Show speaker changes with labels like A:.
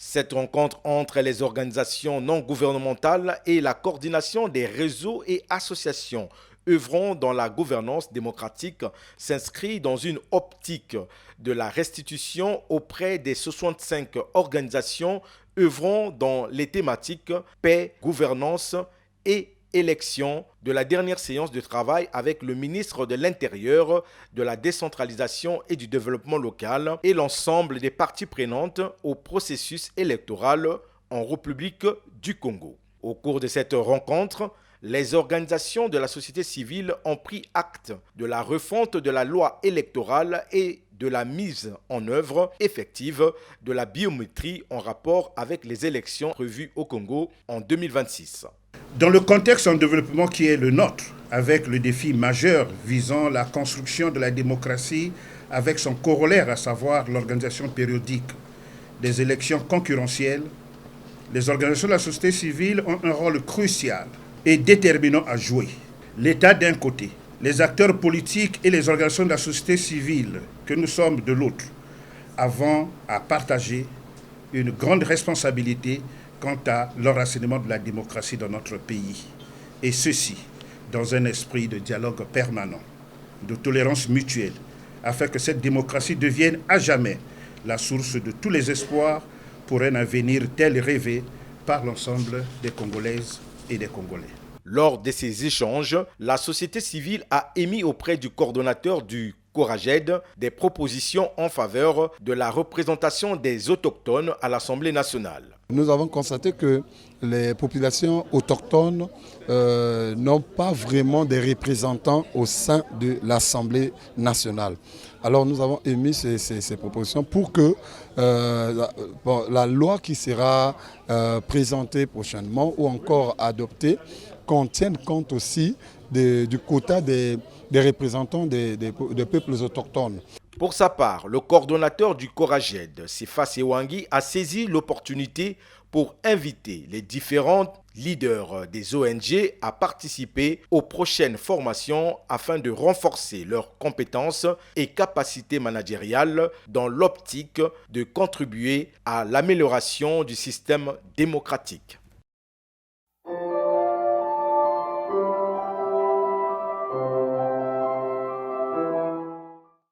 A: Cette rencontre entre les organisations non gouvernementales et la coordination des réseaux et associations œuvrant dans la gouvernance démocratique s'inscrit dans une optique de la restitution auprès des 65 organisations œuvrant dans les thématiques paix, gouvernance et élection de la dernière séance de travail avec le ministre de l'Intérieur, de la décentralisation et du développement local et l'ensemble des parties prenantes au processus électoral en République du Congo. Au cours de cette rencontre, les organisations de la société civile ont pris acte de la refonte de la loi électorale et de la mise en œuvre effective de la biométrie en rapport avec les élections prévues au Congo en 2026.
B: Dans le contexte en développement qui est le nôtre, avec le défi majeur visant la construction de la démocratie avec son corollaire, à savoir l'organisation périodique des élections concurrentielles, les organisations de la société civile ont un rôle crucial et déterminant à jouer. L'État d'un côté, les acteurs politiques et les organisations de la société civile que nous sommes de l'autre, avons à partager une grande responsabilité quant à l'enracinement de la démocratie dans notre pays. Et ceci, dans un esprit de dialogue permanent, de tolérance mutuelle, afin que cette démocratie devienne à jamais la source de tous les espoirs pour un avenir tel rêvé par l'ensemble des Congolaises et des Congolais.
A: Lors de ces échanges, la société civile a émis auprès du coordonnateur du Coraged des propositions en faveur de la représentation des autochtones à l'Assemblée nationale.
C: Nous avons constaté que les populations autochtones n'ont pas vraiment des représentants au sein de l'Assemblée nationale. Alors nous avons émis ces propositions pour que la loi qui sera présentée prochainement ou encore adoptée tienne compte aussi du quota des représentants des peuples autochtones.
A: Pour sa part, le coordonnateur du Coraged, Sifa Sewangui, a saisi l'opportunité pour inviter les différents leaders des ONG à participer aux prochaines formations afin de renforcer leurs compétences et capacités managériales dans l'optique de contribuer à l'amélioration du système démocratique.